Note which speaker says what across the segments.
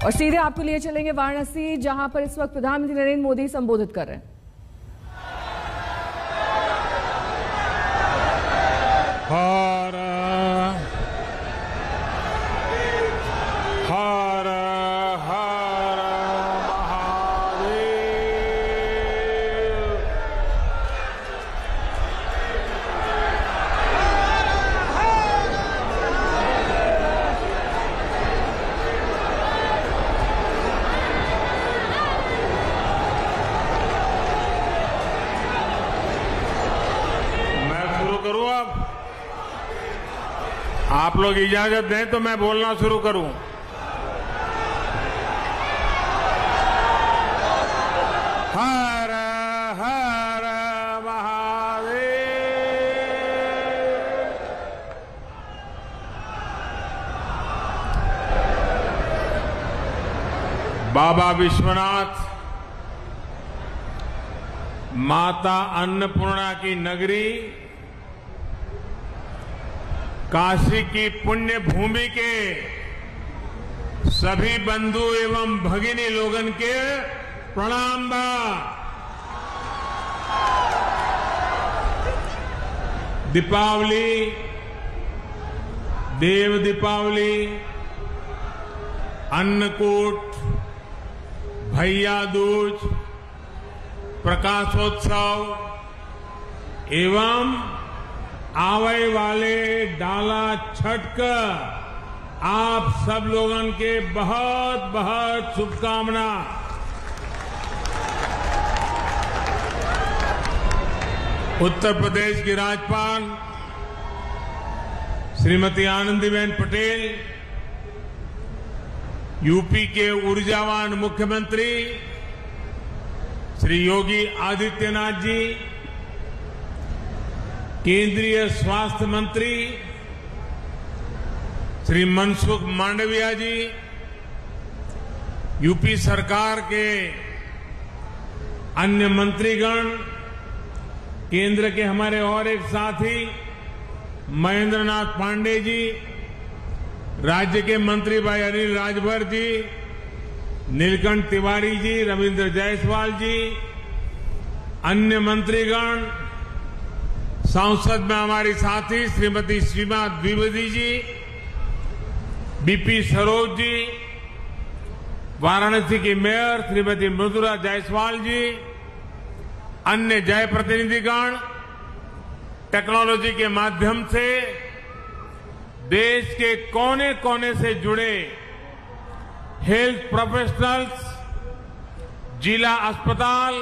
Speaker 1: और सीधे आपको लिए चलेंगे वाराणसी, जहां पर इस वक्त प्रधानमंत्री नरेंद्र मोदी संबोधित कर रहे हैं।
Speaker 2: हर हर हर महादेव। मैं शुरू करूं अब? आप लोग इजाजत दें तो मैं बोलना शुरू करूं। हर हर महादेव। बाबा विश्वनाथ, माता अन्नपूर्णा की नगरी, काशी की पुण्य भूमि के सभी बंधु एवं भगिनी लोगन के प्रणाम बा। दीपावली, देव दीपावली, अन्नकूट, भैया दूज, प्रकाशोत्सव एवं आवे वाले डाला छठ का आप सब लोगन के बहुत बहुत शुभकामना। उत्तर प्रदेश की राज्यपाल श्रीमती आनंदीबेन पटेल, यूपी के ऊर्जावान मुख्यमंत्री श्री योगी आदित्यनाथ जी, केंद्रीय स्वास्थ्य मंत्री श्री मनसुख मांडविया जी, यूपी सरकार के अन्य मंत्रीगण, केंद्र के हमारे और एक साथी महेंद्र नाथ पांडे जी, राज्य के मंत्री भाई अनिल राजभर जी, नीलकंठ तिवारी जी, रविंद्र जायसवाल जी, अन्य मंत्रीगण, संसद में हमारी साथी श्रीमती सीमा द्विवेदी जी, बीपी सरोज जी, वाराणसी की मेयर श्रीमती मृदुला जायसवाल जी, अन्य जय प्रतिनिधिगण, टेक्नोलॉजी के माध्यम से देश के कोने कोने से जुड़े हेल्थ प्रोफेशनल्स, जिला अस्पताल,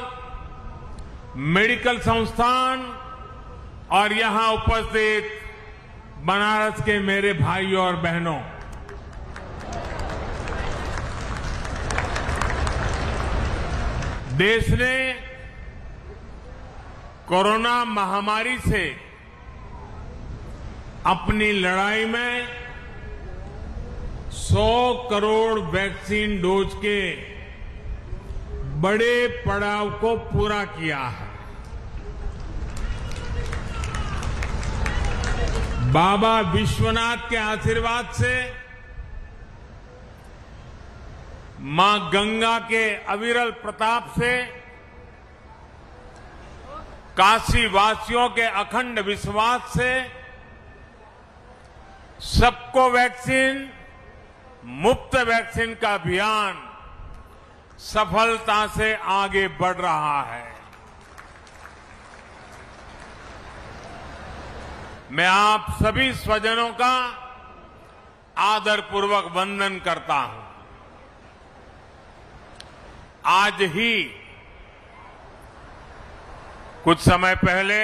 Speaker 2: मेडिकल संस्थान और यहां उपस्थित बनारस के मेरे भाइयों और बहनों, देश ने कोरोना महामारी से अपनी लड़ाई में 100 करोड़ वैक्सीन डोज के बड़े पड़ाव को पूरा किया है। बाबा विश्वनाथ के आशीर्वाद से, मां गंगा के अविरल प्रताप से, काशी वासियों के अखंड विश्वास से सबको वैक्सीन, मुफ्त वैक्सीन का अभियान सफलता से आगे बढ़ रहा है। मैं आप सभी स्वजनों का आदरपूर्वक वंदन करता हूं। आज ही कुछ समय पहले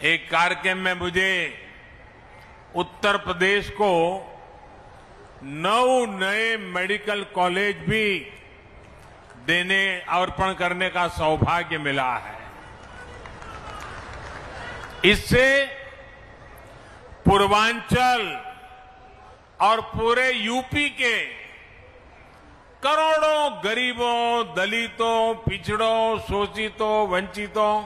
Speaker 2: एक कार्यक्रम में मुझे उत्तर प्रदेश को 9 नए मेडिकल कॉलेज भी देने, अर्पण करने का सौभाग्य मिला है। इससे पूर्वांचल और पूरे यूपी के करोड़ों गरीबों, दलितों, पिछड़ों, शोषितों, वंचितों,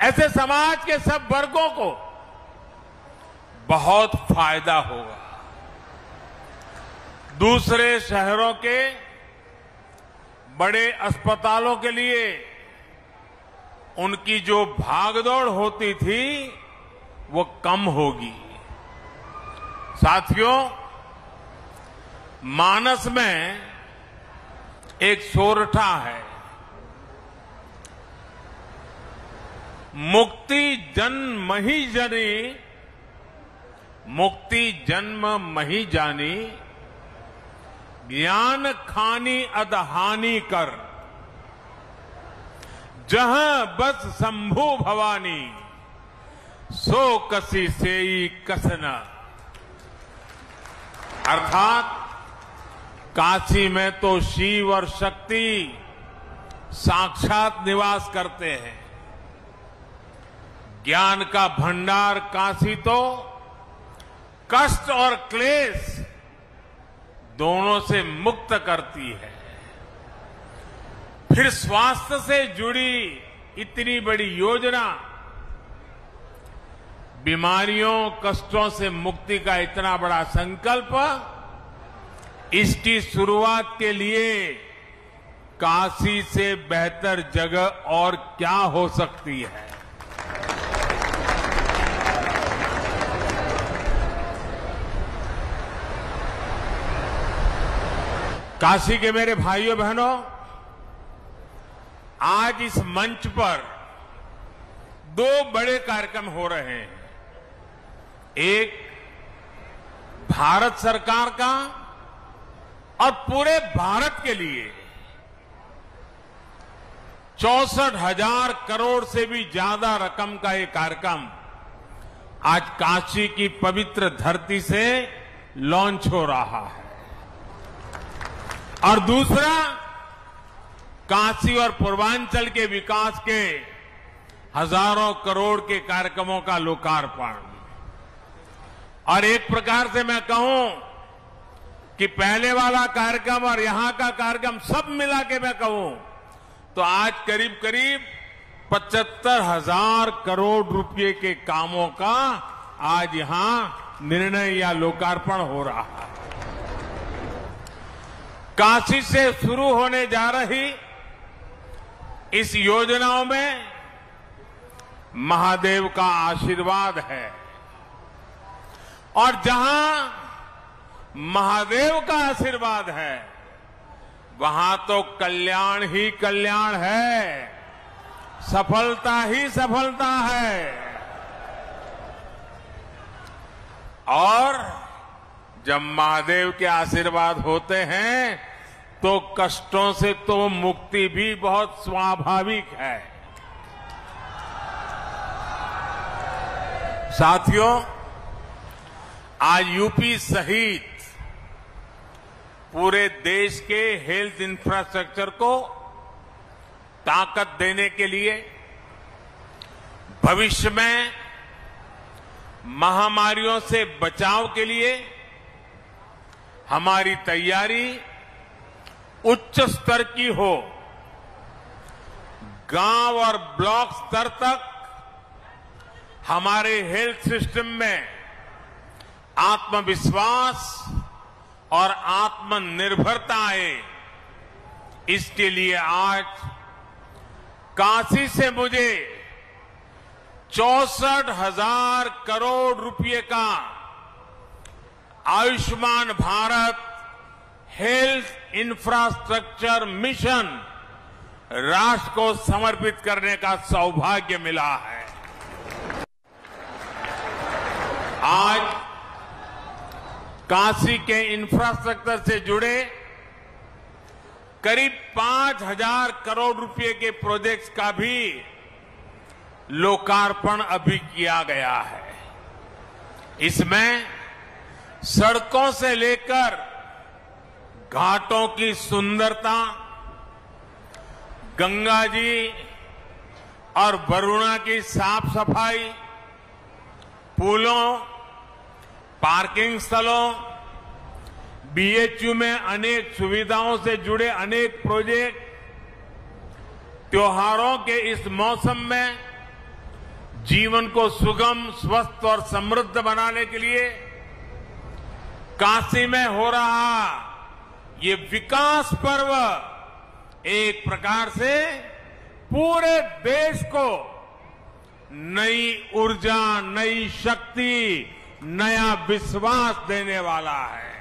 Speaker 2: ऐसे समाज के सब वर्गों को बहुत फायदा होगा। दूसरे शहरों के बड़े अस्पतालों के लिए उनकी जो भागदौड़ होती थी वो कम होगी। साथियों, मानस में एक सोरठा है, मुक्ति जन्म ही जनी, मुक्ति जन्म मही जानी, ज्ञान खानी अदहानी कर, जहां बस शंभु भवानी, सो कसी सेई कसना। अर्थात काशी में तो शिव और शक्ति साक्षात निवास करते हैं। ज्ञान का भंडार काशी तो कष्ट और क्लेश दोनों से मुक्त करती है। फिर स्वास्थ्य से जुड़ी इतनी बड़ी योजना, बीमारियों कष्टों से मुक्ति का इतना बड़ा संकल्प, इसकी शुरुआत के लिए काशी से बेहतर जगह और क्या हो सकती है। काशी के मेरे भाइयों बहनों, आज इस मंच पर दो बड़े कार्यक्रम हो रहे हैं। एक भारत सरकार का और पूरे भारत के लिए 64,000 करोड़ से भी ज्यादा रकम का ये कार्यक्रम आज काशी की पवित्र धरती से लॉन्च हो रहा है। और दूसरा, काशी और पूर्वांचल के विकास के हजारों करोड़ के कार्यक्रमों का लोकार्पण। और एक प्रकार से मैं कहूं कि पहले वाला कार्यक्रम और यहां का कार्यक्रम सब मिला के मैं कहूं तो आज करीब करीब 75,000 करोड़ रुपए के कामों का आज यहां निर्णय या लोकार्पण हो रहा है। काशी से शुरू होने जा रही इस योजनाओं में महादेव का आशीर्वाद है, और जहां महादेव का आशीर्वाद है वहां तो कल्याण ही कल्याण है, सफलता ही सफलता है। और जब महादेव के आशीर्वाद होते हैं तो कष्टों से तो मुक्ति भी बहुत स्वाभाविक है। साथियों, आज यूपी सहित पूरे देश के हेल्थ इंफ्रास्ट्रक्चर को ताकत देने के लिए, भविष्य में महामारियों से बचाव के लिए हमारी तैयारी उच्च स्तर की हो। गांव और ब्लॉक स्तर तक हमारे हेल्थ सिस्टम में आत्मविश्वास और आत्मनिर्भरता आए, इसके लिए आज काशी से मुझे 64,000 करोड़ रुपए का Ayushman Bharat health infrastructure mission राष्ट्र को समर्पित करने का सौभाग्य मिला है। आज काशी के इंफ्रास्ट्रक्चर से जुड़े करीब 5,000 करोड़ रुपए के प्रोजेक्ट्स का भी लोकार्पण अभी किया गया है। इसमें सड़कों से लेकर घाटों की सुंदरता, गंगा जी और वरुणा की साफ सफाई, पुलों, पार्किंग स्थलों, बीएचयू में अनेक सुविधाओं से जुड़े अनेक प्रोजेक्ट, त्योहारों के इस मौसम में जीवन को सुगम, स्वस्थ और समृद्ध बनाने के लिए काशी में हो रहा ये विकास पर्व एक प्रकार से पूरे देश को नई ऊर्जा, नई शक्ति, नया विश्वास देने वाला है।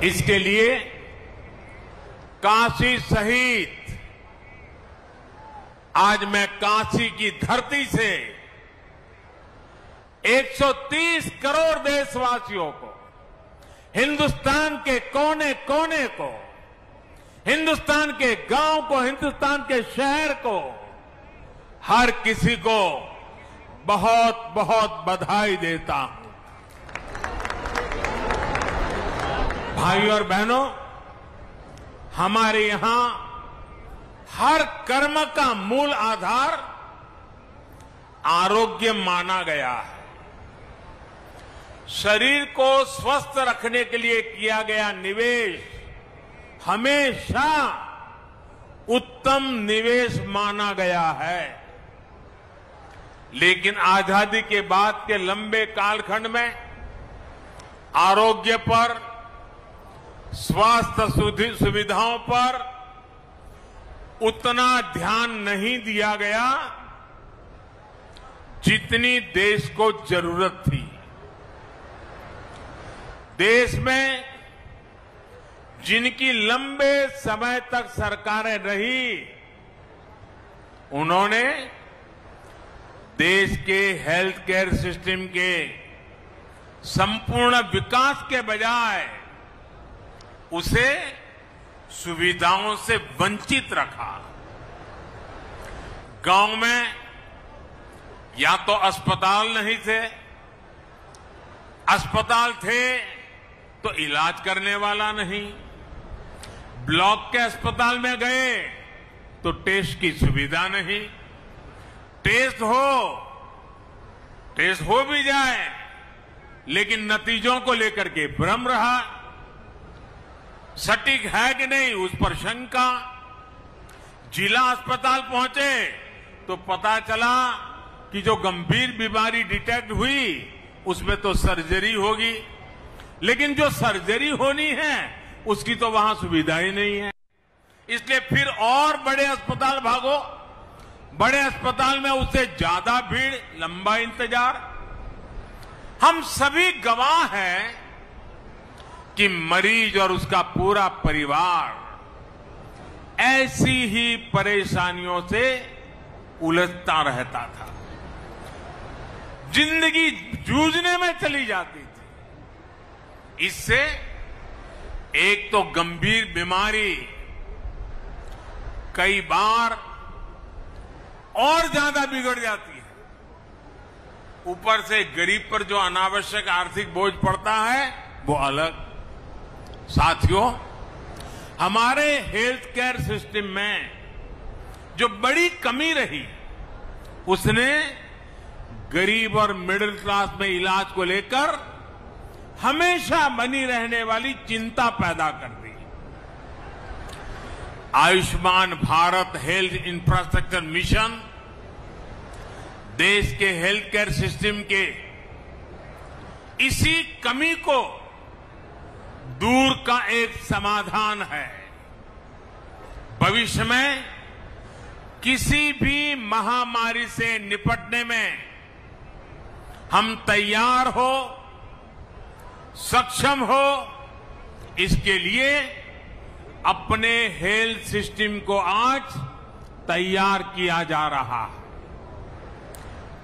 Speaker 2: इसके लिए काशी सहित आज मैं काशी की धरती से 130 करोड़ देशवासियों को, हिंदुस्तान के कोने कोने को, हिंदुस्तान के गांव को, हिंदुस्तान के शहर को, हर किसी को बहुत बहुत बधाई देता हूं। भाइयों और बहनों, हमारे यहां हर कर्म का मूल आधार आरोग्य माना गया है। शरीर को स्वस्थ रखने के लिए किया गया निवेश हमेशा उत्तम निवेश माना गया है। लेकिन आजादी के बाद के लंबे कालखंड में आरोग्य पर, स्वास्थ्य सुविधाओं पर उतना ध्यान नहीं दिया गया जितनी देश को जरूरत थी। देश में जिनकी लंबे समय तक सरकारें रही, उन्होंने देश के हेल्थ केयर सिस्टम के संपूर्ण विकास के बजाय उसे सुविधाओं से वंचित रखा। गांव में या तो अस्पताल नहीं थे, अस्पताल थे तो इलाज करने वाला नहीं, ब्लॉक के अस्पताल में गए तो टेस्ट की सुविधा नहीं, टेस्ट हो भी जाए लेकिन नतीजों को लेकर के भ्रम रहा, सटीक है कि नहीं उस पर शंका। जिला अस्पताल पहुंचे तो पता चला कि जो गंभीर बीमारी डिटेक्ट हुई उसमें तो सर्जरी होगी, लेकिन जो सर्जरी होनी है उसकी तो वहां सुविधा ही नहीं है। इसलिए फिर और बड़े अस्पताल भागो, बड़े अस्पताल में उससे ज्यादा भीड़, लंबा इंतजार। हम सभी गवाह हैं कि मरीज और उसका पूरा परिवार ऐसी ही परेशानियों से उलझता रहता था, जिंदगी जूझने में चली जाती थी। इससे एक तो गंभीर बीमारी कई बार और ज्यादा बिगड़ जाती है, ऊपर से गरीब पर जो अनावश्यक आर्थिक बोझ पड़ता है वो अलग। साथियों, हमारे हेल्थ केयर सिस्टम में जो बड़ी कमी रही उसने गरीब और मिडिल क्लास में इलाज को लेकर हमेशा बनी रहने वाली चिंता पैदा कर दी। Ayushman Bharat health infrastructure mission देश के हेल्थ केयर सिस्टम के इसी कमी को दूर का एक समाधान है। भविष्य में किसी भी महामारी से निपटने में हम तैयार हो, सक्षम हो, इसके लिए अपने हेल्थ सिस्टम को आज तैयार किया जा रहा है।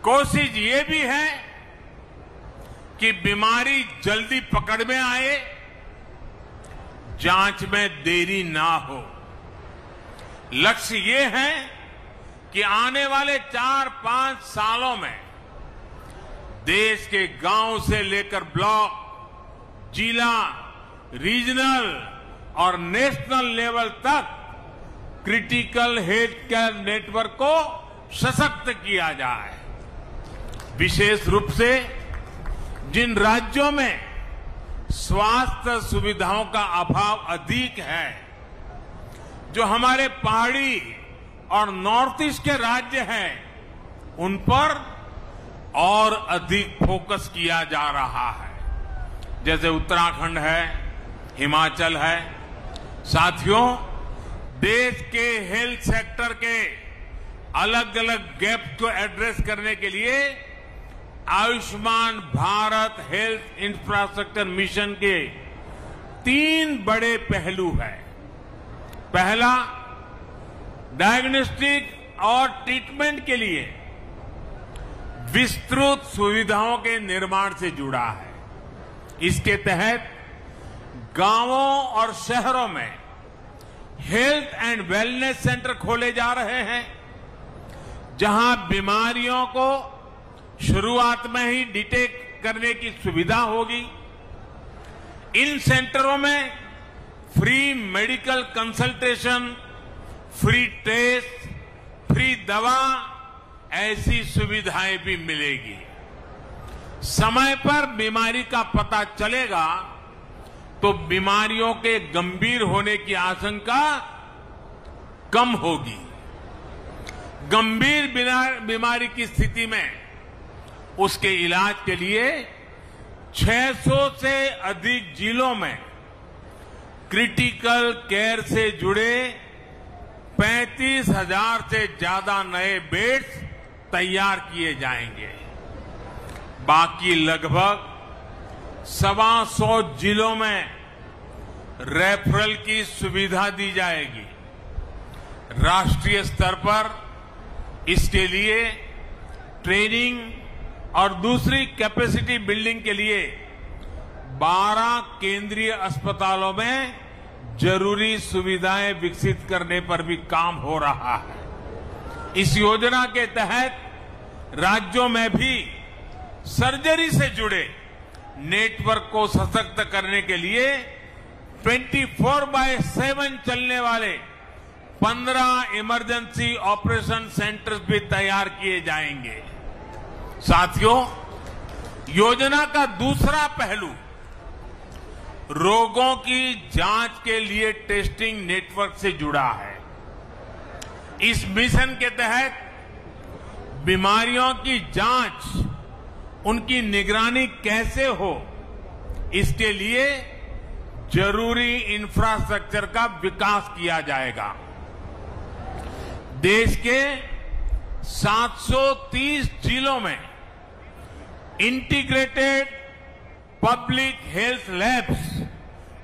Speaker 2: कोशिश ये भी है कि बीमारी जल्दी पकड़ में आए, जांच में देरी ना हो। लक्ष्य ये है कि आने वाले 4-5 सालों में देश के गांव से लेकर ब्लॉक, जिला, रीजनल और नेशनल लेवल तक क्रिटिकल हेल्थ केयर नेटवर्क को सशक्त किया जाए। विशेष रूप से जिन राज्यों में स्वास्थ्य सुविधाओं का अभाव अधिक है, जो हमारे पहाड़ी और नॉर्थ ईस्ट के राज्य हैं, उन पर और अधिक फोकस किया जा रहा है। जैसे उत्तराखंड है, हिमाचल है। साथियों, देश के हेल्थ सेक्टर के अलग अलग गैप को एड्रेस करने के लिए Ayushman Bharat health infrastructure mission के 3 बड़े पहलू हैं। पहला, डायग्नोस्टिक और ट्रीटमेंट के लिए विस्तृत सुविधाओं के निर्माण से जुड़ा है। इसके तहत गांवों और शहरों में हेल्थ एंड वेलनेस सेंटर खोले जा रहे हैं, जहां बीमारियों को शुरुआत में ही डिटेक्ट करने की सुविधा होगी। इन सेंटरों में free medical consultation, free test, free दवा, ऐसी सुविधाएं भी मिलेगी। समय पर बीमारी का पता चलेगा तो बीमारियों के गंभीर होने की आशंका कम होगी। गंभीर बीमारी की स्थिति में उसके इलाज के लिए 600 से अधिक जिलों में क्रिटिकल केयर से जुड़े 35,000 से ज्यादा नए बेड्स तैयार किए जाएंगे। बाकी लगभग 125 जिलों में रेफरल की सुविधा दी जाएगी। राष्ट्रीय स्तर पर इसके लिए ट्रेनिंग और दूसरी कैपेसिटी बिल्डिंग के लिए 12 केंद्रीय अस्पतालों में जरूरी सुविधाएं विकसित करने पर भी काम हो रहा है। इस योजना के तहत राज्यों में भी सर्जरी से जुड़े नेटवर्क को सशक्त करने के लिए 24/7 चलने वाले 15 इमरजेंसी ऑपरेशन सेंटर्स भी तैयार किए जाएंगे। साथियों, योजना का दूसरा पहलू रोगों की जांच के लिए टेस्टिंग नेटवर्क से जुड़ा है। इस मिशन के तहत बीमारियों की जांच, उनकी निगरानी कैसे हो, इसके लिए जरूरी इंफ्रास्ट्रक्चर का विकास किया जाएगा। देश के 730 जिलों में इंटीग्रेटेड पब्लिक हेल्थ लैब्स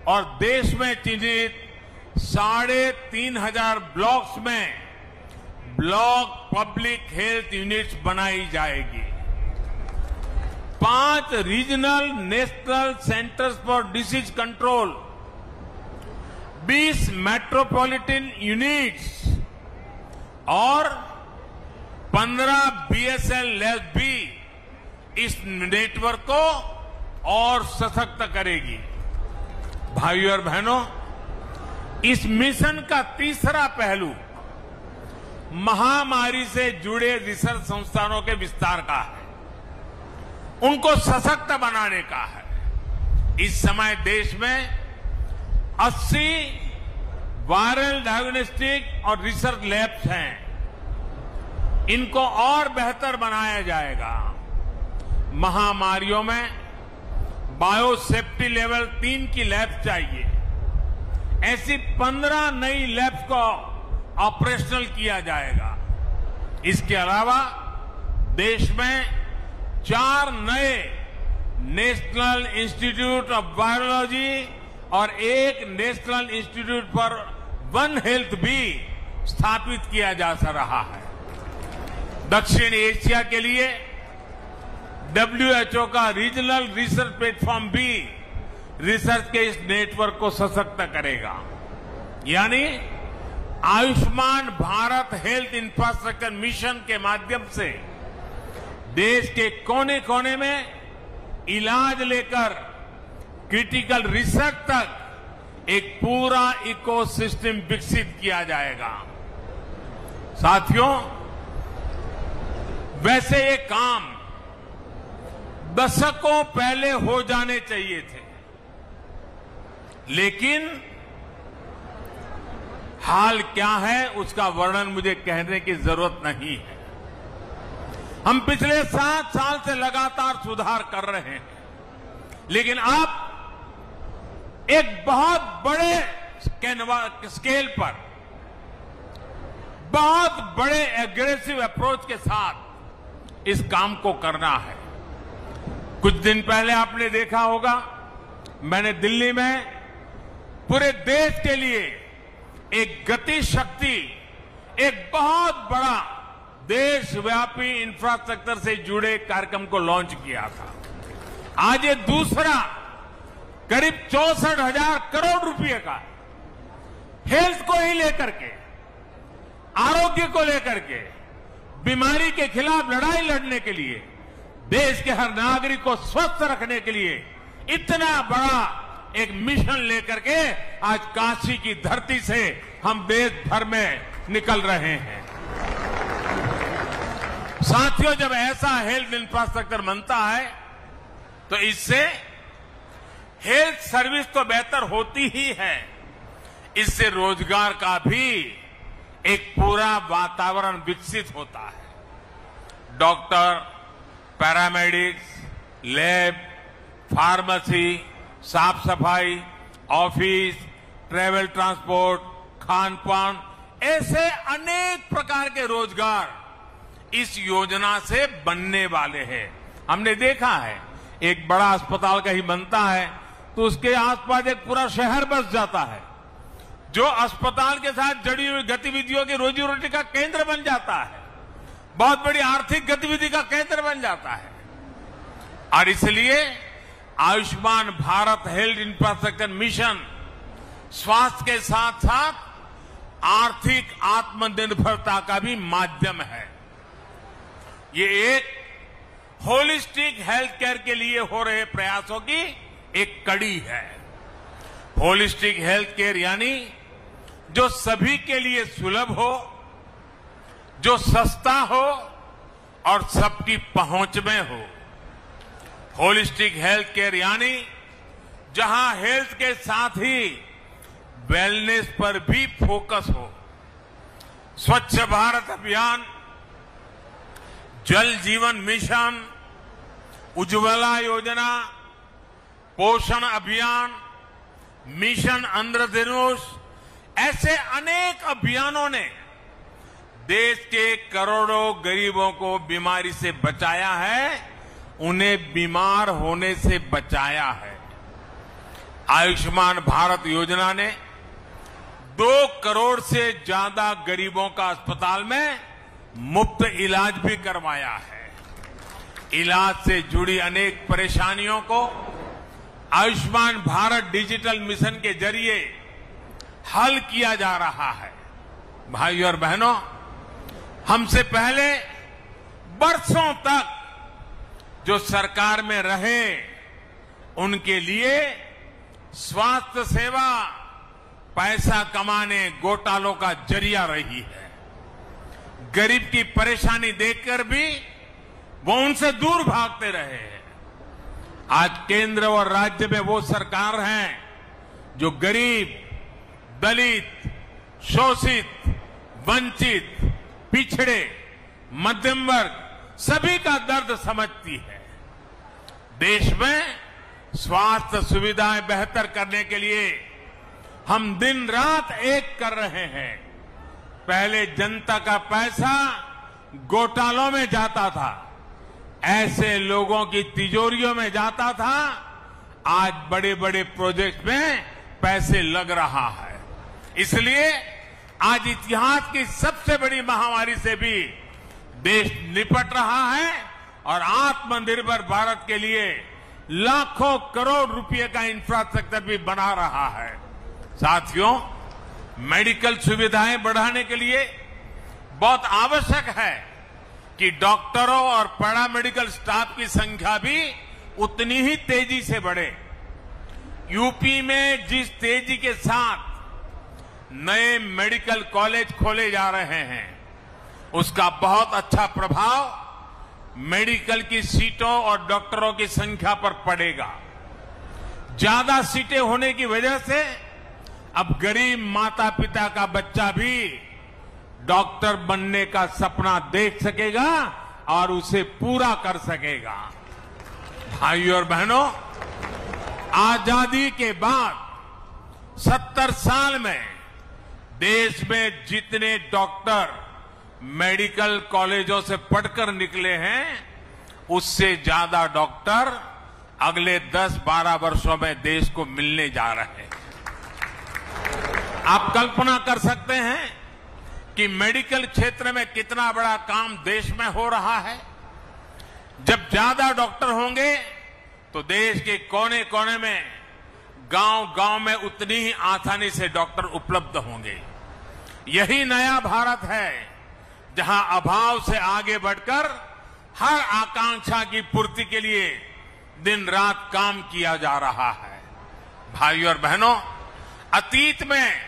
Speaker 2: और देश में चिन्हित 3,500 ब्लॉक्स में ब्लॉक पब्लिक हेल्थ यूनिट्स बनाई जाएगी। 5 regional national centres for disease control, 20 metropolitan units और 15 बीएसएल लैब भी इस नेटवर्क को और सशक्त करेगी। भाइयों और बहनों, इस मिशन का तीसरा पहलू महामारी से जुड़े रिसर्च संस्थानों के विस्तार का है, उनको सशक्त बनाने का है। इस समय देश में 80 वायरल डायग्नोस्टिक और रिसर्च लैब्स हैं। इनको और बेहतर बनाया जाएगा। महामारियों में बायोसेफ्टी लेवल 3 की लैब चाहिए। ऐसी 15 नई लैब्स को ऑपरेशनल किया जाएगा। इसके अलावा देश में 4 नए नेशनल इंस्टीट्यूट ऑफ वायरोलॉजी और 1 national institute for one health भी स्थापित किया जा रहा है। दक्षिण एशिया के लिए WHO का रीजनल रिसर्च प्लेटफॉर्म भी रिसर्च के इस नेटवर्क को सशक्त करेगा। यानी Ayushman Bharat health infrastructure mission के माध्यम से देश के कोने कोने में इलाज लेकर क्रिटिकल रिसर्च तक एक पूरा इकोसिस्टम विकसित किया जाएगा। साथियों, वैसे ये काम दशकों पहले हो जाने चाहिए थे, लेकिन हाल क्या है उसका वर्णन मुझे कहने की जरूरत नहीं है। हम पिछले 7 साल से लगातार सुधार कर रहे हैं, लेकिन अब एक बहुत बड़े स्केल पर, बहुत बड़े एग्रेसिव अप्रोच के साथ इस काम को करना है। कुछ दिन पहले आपने देखा होगा, मैंने दिल्ली में पूरे देश के लिए एक गति शक्ति, एक बहुत बड़ा देशव्यापी इंफ्रास्ट्रक्चर से जुड़े कार्यक्रम को लॉन्च किया था। आज ये दूसरा करीब 64,000 करोड़ रुपए का हेल्थ को ही लेकर के, आरोग्य को लेकर के, बीमारी के खिलाफ लड़ाई लड़ने के लिए, देश के हर नागरिक को स्वस्थ रखने के लिए इतना बड़ा एक मिशन लेकर के आज काशी की धरती से हम देश भर में निकल रहे हैं। साथियों, जब ऐसा हेल्थ इंफ्रास्ट्रक्चर बनता है तो इससे हेल्थ सर्विस तो बेहतर होती ही है, इससे रोजगार का भी एक पूरा वातावरण विकसित होता है। डॉक्टर, पैरामेडिक्स, लैब, फार्मेसी, साफ सफाई, ऑफिस, ट्रैवल ट्रांसपोर्ट, खान पान, ऐसे अनेक प्रकार के रोजगार इस योजना से बनने वाले हैं। हमने देखा है, एक बड़ा अस्पताल कहीं बनता है तो उसके आसपास एक पूरा शहर बस जाता है, जो अस्पताल के साथ जुड़ी हुई गतिविधियों की रोजी रोटी का केंद्र बन जाता है, बहुत बड़ी आर्थिक गतिविधि का केंद्र बन जाता है। और इसलिए Ayushman Bharat health infrastructure mission स्वास्थ्य के साथ साथ आर्थिक आत्मनिर्भरता का भी माध्यम है। ये एक होलिस्टिक हेल्थ केयर के लिए हो रहे प्रयासों की एक कड़ी है। होलिस्टिक हेल्थ केयर यानी जो सभी के लिए सुलभ हो, जो सस्ता हो और सबकी पहुंच में हो। होलिस्टिक हेल्थ केयर यानी जहां हेल्थ के साथ ही वेलनेस पर भी फोकस हो। स्वच्छ भारत अभियान, जल जीवन मिशन, उज्ज्वला योजना, पोषण अभियान, मिशन इंद्रधनुष, ऐसे अनेक अभियानों ने देश के करोड़ों गरीबों को बीमारी से बचाया है, उन्हें बीमार होने से बचाया है। आयुष्मान भारत योजना ने 2 करोड़ से ज्यादा गरीबों का अस्पताल में मुफ्त इलाज भी करवाया है। इलाज से जुड़ी अनेक परेशानियों को आयुष्मान भारत डिजिटल मिशन के जरिए हल किया जा रहा है। भाइयों और बहनों, हमसे पहले बरसों तक जो सरकार में रहे, उनके लिए स्वास्थ्य सेवा पैसा कमाने, घोटालों का जरिया रही है। गरीब की परेशानी देखकर भी वो उनसे दूर भागते रहे हैं। आज केंद्र और राज्य में वो सरकार है जो गरीब, दलित, शोषित, वंचित, पिछड़े, मध्यम वर्ग सभी का दर्द समझती है। देश में स्वास्थ्य सुविधाएं बेहतर करने के लिए हम दिन रात एक कर रहे हैं। पहले जनता का पैसा घोटालों में जाता था, ऐसे लोगों की तिजोरियों में जाता था। आज बड़े बड़े प्रोजेक्ट में पैसे लग रहा है। इसलिए आज इतिहास की सबसे बड़ी महामारी से भी देश निपट रहा है और आत्मनिर्भर भारत के लिए लाखों करोड़ रुपए का इंफ्रास्ट्रक्चर भी बना रहा है। साथियों, मेडिकल सुविधाएं बढ़ाने के लिए बहुत आवश्यक है कि डॉक्टरों और पैरामेडिकल स्टाफ की संख्या भी उतनी ही तेजी से बढ़े। यूपी में जिस तेजी के साथ नए मेडिकल कॉलेज खोले जा रहे हैं, उसका बहुत अच्छा प्रभाव मेडिकल की सीटों और डॉक्टरों की संख्या पर पड़ेगा। ज्यादा सीटें होने की वजह से अब गरीब माता पिता का बच्चा भी डॉक्टर बनने का सपना देख सकेगा और उसे पूरा कर सकेगा। भाइयों और बहनों, आजादी के बाद 70 साल में देश में जितने डॉक्टर मेडिकल कॉलेजों से पढ़कर निकले हैं, उससे ज्यादा डॉक्टर अगले 10-12 वर्षों में देश को मिलने जा रहे हैं। आप कल्पना कर सकते हैं कि मेडिकल क्षेत्र में कितना बड़ा काम देश में हो रहा है। जब ज्यादा डॉक्टर होंगे तो देश के कोने कोने में, गांव-गांव में उतनी ही आसानी से डॉक्टर उपलब्ध होंगे। यही नया भारत है, जहां अभाव से आगे बढ़कर हर आकांक्षा की पूर्ति के लिए दिन रात काम किया जा रहा है। भाइयों और बहनों, अतीत में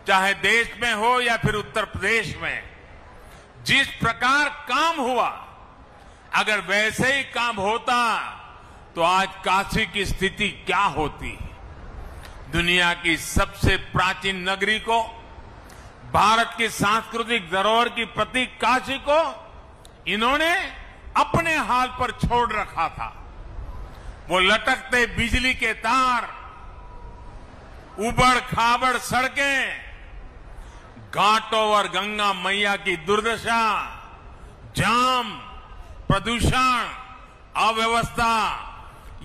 Speaker 2: चाहे देश में हो या फिर उत्तर प्रदेश में जिस प्रकार काम हुआ, अगर वैसे ही काम होता तो आज काशी की स्थिति क्या होती। दुनिया की सबसे प्राचीन नगरी को, भारत की सांस्कृतिक धरोहर की प्रतीक काशी को इन्होंने अपने हाल पर छोड़ रखा था। वो लटकते बिजली के तार, उबड़ खाबड़ सड़कें, घाटों और गंगा मैया की दुर्दशा, जाम, प्रदूषण, अव्यवस्था,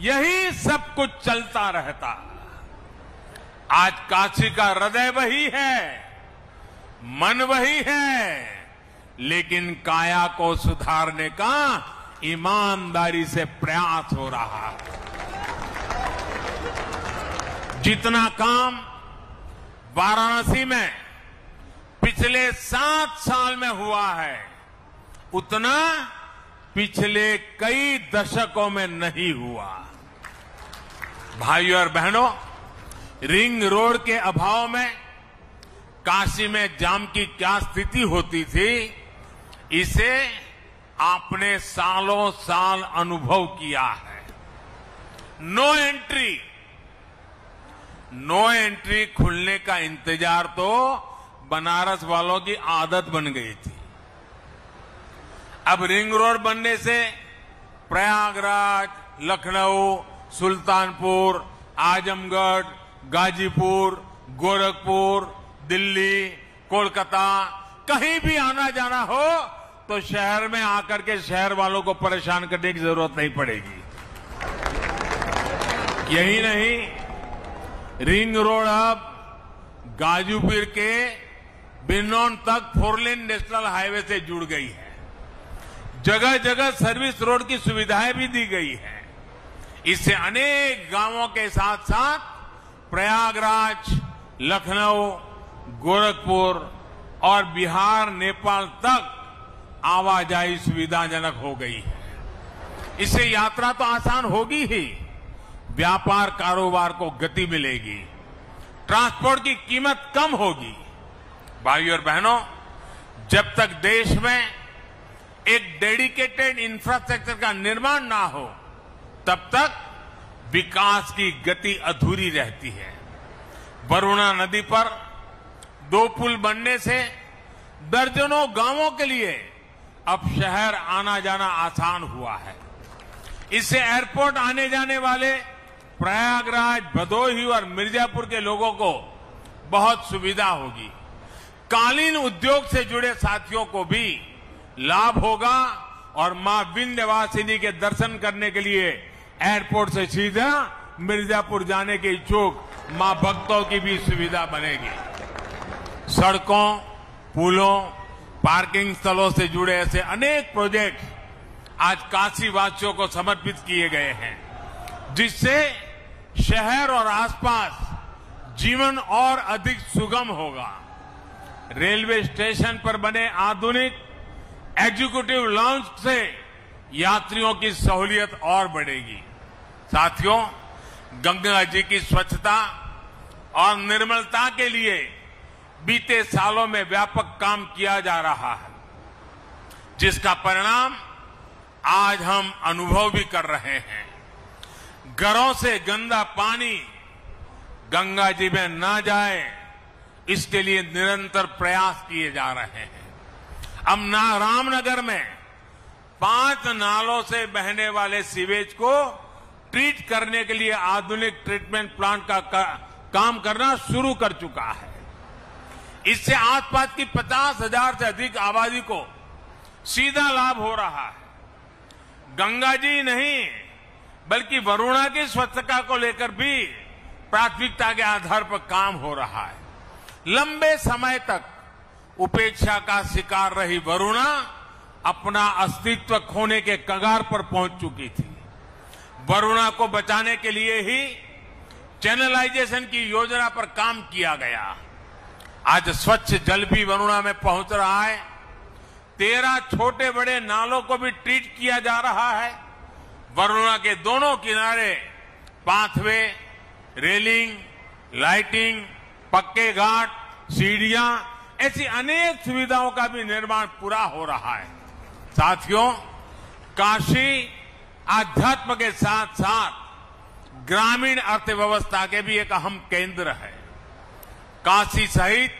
Speaker 2: यही सब कुछ चलता रहता। आज काशी का हृदय वही है, मन वही है, लेकिन काया को सुधारने का ईमानदारी से प्रयास हो रहा है। जितना काम वाराणसी में पिछले 7 साल में हुआ है, उतना पिछले कई दशकों में नहीं हुआ। भाइयों और बहनों, रिंग रोड के अभाव में काशी में जाम की क्या स्थिति होती थी, इसे आपने सालों साल अनुभव किया है। नो एंट्री खुलने का इंतजार तो बनारस वालों की आदत बन गई थी। अब रिंग रोड बनने से प्रयागराज, लखनऊ, सुल्तानपुर, आजमगढ़, गाजीपुर, गोरखपुर, दिल्ली, कोलकाता, कहीं भी आना जाना हो तो शहर में आकर के शहर वालों को परेशान करने की जरूरत नहीं पड़ेगी। यही नहीं, रिंग रोड अब गाजीपुर के बिनौन तक 4 लेन नेशनल हाईवे से जुड़ गई है। जगह जगह सर्विस रोड की सुविधाएं भी दी गई है। इससे अनेक गांवों के साथ साथ प्रयागराज, लखनऊ, गोरखपुर और बिहार, नेपाल तक आवाजाही सुविधाजनक हो गई है। इससे यात्रा तो आसान होगी ही, व्यापार कारोबार को गति मिलेगी, ट्रांसपोर्ट की कीमत कम होगी। भाइयों और बहनों, जब तक देश में एक डेडिकेटेड इंफ्रास्ट्रक्चर का निर्माण ना हो, तब तक विकास की गति अधूरी रहती है। वरुणा नदी पर 2 पुल बनने से दर्जनों गांवों के लिए अब शहर आना जाना आसान हुआ है। इससे एयरपोर्ट आने जाने वाले प्रयागराज, भदोही और मिर्जापुर के लोगों को बहुत सुविधा होगी। कालीन उद्योग से जुड़े साथियों को भी लाभ होगा और मां विंध्यवासिनी के दर्शन करने के लिए एयरपोर्ट से सीधा मिर्जापुर जाने के इच्छुक मां भक्तों की भी सुविधा बनेगी। सड़कों, पुलों, पार्किंग स्थलों से जुड़े ऐसे अनेक प्रोजेक्ट आज काशी वासियों को समर्पित किए गए हैं, जिससे शहर और आसपास जीवन और अधिक सुगम होगा। रेलवे स्टेशन पर बने आधुनिक एग्जीक्यूटिव लॉन्च से यात्रियों की सहूलियत और बढ़ेगी। साथियों, गंगा जी की स्वच्छता और निर्मलता के लिए बीते सालों में व्यापक काम किया जा रहा है, जिसका परिणाम आज हम अनुभव भी कर रहे हैं। घरों से गंदा पानी गंगा जी में न जाए, इसके लिए निरंतर प्रयास किए जा रहे हैं। अब रामनगर में 5 नालों से बहने वाले सीवेज को ट्रीट करने के लिए आधुनिक ट्रीटमेंट प्लांट का काम करना शुरू कर चुका है। इससे आसपास की 50,000 से अधिक आबादी को सीधा लाभ हो रहा है। गंगा जी नहीं बल्कि वरुणा की स्वच्छता को लेकर भी प्राथमिकता के आधार पर काम हो रहा है। लंबे समय तक उपेक्षा का शिकार रही वरुणा अपना अस्तित्व खोने के कगार पर पहुंच चुकी थी। वरुणा को बचाने के लिए ही चैनलाइजेशन की योजना पर काम किया गया। आज स्वच्छ जल भी वरुणा में पहुंच रहा है। 13 छोटे बड़े नालों को भी ट्रीट किया जा रहा है। वरुणा के दोनों किनारे पाथवे, रेलिंग, लाइटिंग, पक्के घाट, सीढ़ियां, ऐसी अनेक सुविधाओं का भी निर्माण पूरा हो रहा है। साथियों, काशी आध्यात्म के साथ साथ ग्रामीण अर्थव्यवस्था के भी एक अहम केंद्र है। काशी सहित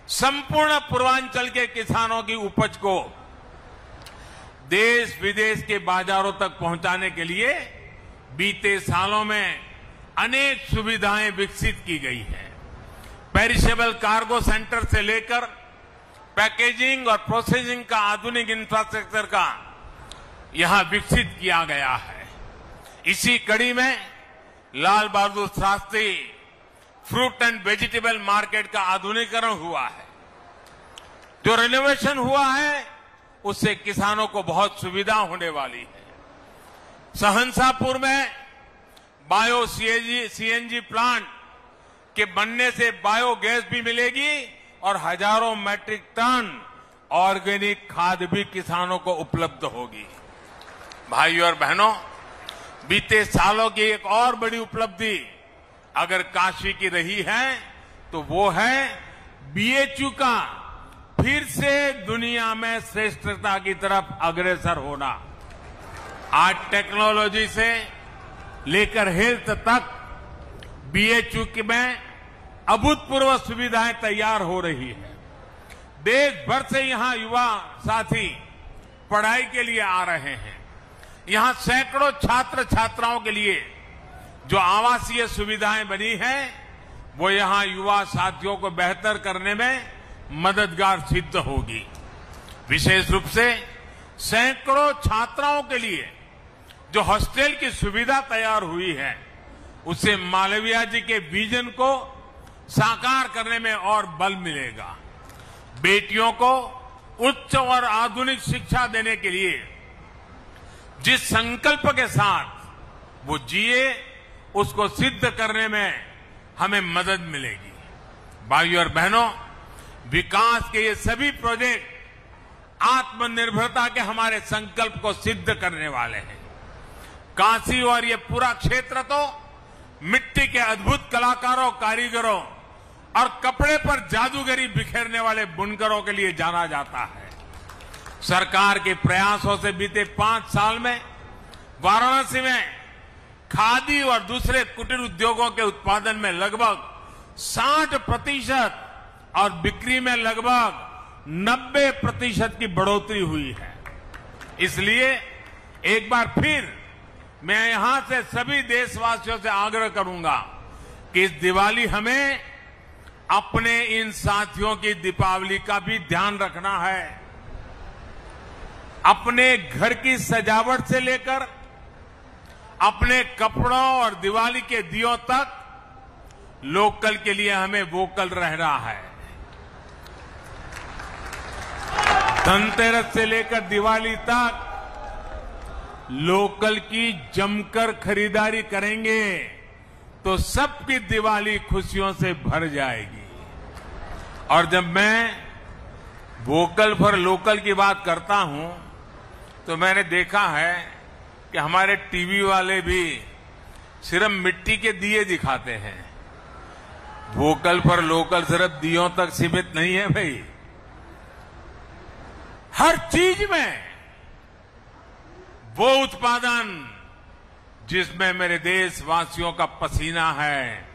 Speaker 2: संपूर्ण पूर्वांचल के किसानों की उपज को देश विदेश के बाजारों तक पहुंचाने के लिए बीते सालों में अनेक सुविधाएं विकसित की गई हैं। पेरिशेबल कार्गो सेंटर से लेकर पैकेजिंग और प्रोसेसिंग का आधुनिक इंफ्रास्ट्रक्चर का यहां विकसित किया गया है। इसी कड़ी में Lal Bahadur Shastri fruit and vegetable market का आधुनिकीकरण हुआ है। जो रिनोवेशन हुआ है उससे किसानों को बहुत सुविधा होने वाली है। सहनसापुर में बायो सीएनजी प्लांट के बनने से बायोगैस भी मिलेगी और हजारों मैट्रिक टन ऑर्गेनिक खाद भी किसानों को उपलब्ध होगी। भाइयों और बहनों, बीते सालों की एक और बड़ी उपलब्धि अगर काशी की रही है तो वो है बीएचयू का फिर से दुनिया में श्रेष्ठता की तरफ अग्रसर होना। आज टेक्नोलॉजी से लेकर हेल्थ तक बीएचयू में अभूतपूर्व सुविधाएं तैयार हो रही है। देश भर से यहां युवा साथी पढ़ाई के लिए आ रहे हैं। यहां सैकड़ों छात्र छात्राओं के लिए जो आवासीय सुविधाएं बनी हैं वो यहां युवा साथियों को बेहतर करने में मददगार सिद्ध होगी। विशेष रूप से सैकड़ों छात्राओं के लिए जो हॉस्टल की सुविधा तैयार हुई है उससे मालवीय जी के विजन को साकार करने में और बल मिलेगा। बेटियों को उच्च और आधुनिक शिक्षा देने के लिए जिस संकल्प के साथ वो जिए उसको सिद्ध करने में हमें मदद मिलेगी। भाइयों और बहनों, विकास के ये सभी प्रोजेक्ट आत्मनिर्भरता के हमारे संकल्प को सिद्ध करने वाले हैं। काशी और ये पूरा क्षेत्र तो मिट्टी के अद्भुत कलाकारों, कारीगरों और कपड़े पर जादूगरी बिखेरने वाले बुनकरों के लिए जाना जाता है। सरकार के प्रयासों से बीते 5 साल में वाराणसी में खादी और दूसरे कुटीर उद्योगों के उत्पादन में लगभग 60% और बिक्री में लगभग 90% की बढ़ोतरी हुई है। इसलिए एक बार फिर मैं यहां से सभी देशवासियों से आग्रह करूंगा कि इस दिवाली हमें अपने इन साथियों की दीपावली का भी ध्यान रखना है। अपने घर की सजावट से लेकर अपने कपड़ों और दिवाली के दियों तक लोकल के लिए हमें वोकल रहना है। धनतेरस से लेकर दिवाली तक लोकल की जमकर खरीदारी करेंगे तो सबकी दिवाली खुशियों से भर जाएगी। और जब मैं वोकल फॉर लोकल की बात करता हूं तो मैंने देखा है कि हमारे टीवी वाले भी सिर्फ मिट्टी के दिए दिखाते हैं। वोकल फॉर लोकल सिर्फ दियों तक सीमित नहीं है भाई, हर चीज में वो उत्पादन जिसमें मेरे देशवासियों का पसीना है,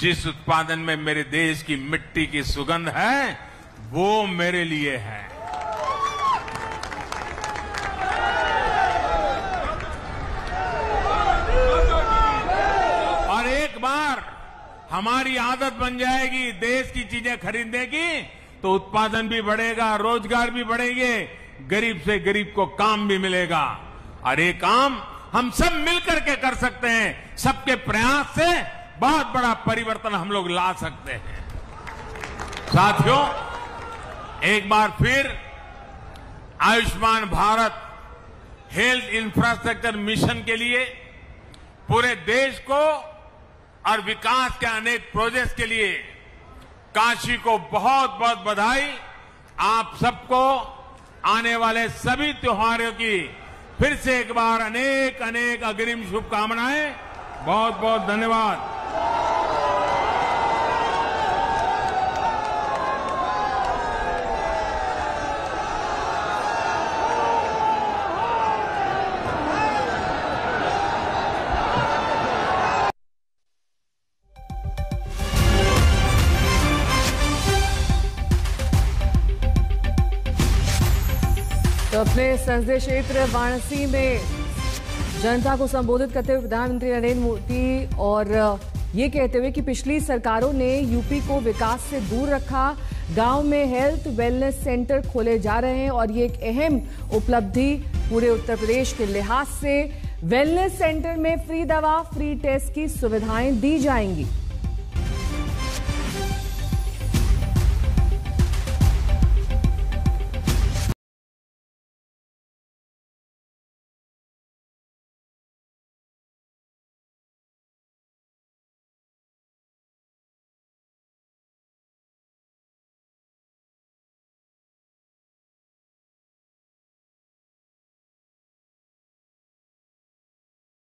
Speaker 2: जिस उत्पादन में मेरे देश की मिट्टी की सुगंध है, वो मेरे लिए है। और एक बार हमारी आदत बन जाएगी देश की चीजें खरीदने की, तो उत्पादन भी बढ़ेगा, रोजगार भी बढ़ेंगे, गरीब से गरीब को काम भी मिलेगा। और ये काम हम सब मिलकर के कर सकते हैं। सबके प्रयास से बहुत बड़ा परिवर्तन हम लोग ला सकते हैं। साथियों, एक बार फिर Ayushman Bharat health infrastructure mission के लिए पूरे देश को और विकास के अनेक प्रोजेक्ट्स के लिए काशी को बहुत बहुत बधाई। आप सबको आने वाले सभी त्योहारों की फिर से एक बार अनेक अनेक अग्रिम शुभकामनाएं। बहुत बहुत धन्यवाद।
Speaker 1: तो अपने संसदीय क्षेत्र वाराणसी में जनता को संबोधित करते हुए प्रधानमंत्री नरेंद्र मोदी और ये कहते हुए कि पिछली सरकारों ने यूपी को विकास से दूर रखा, गांव में हेल्थ वेलनेस सेंटर खोले जा रहे हैं और ये एक अहम उपलब्धि पूरे उत्तर प्रदेश के लिहाज से। वेलनेस सेंटर में फ्री दवा, फ्री टेस्ट की सुविधाएं दी जाएंगी।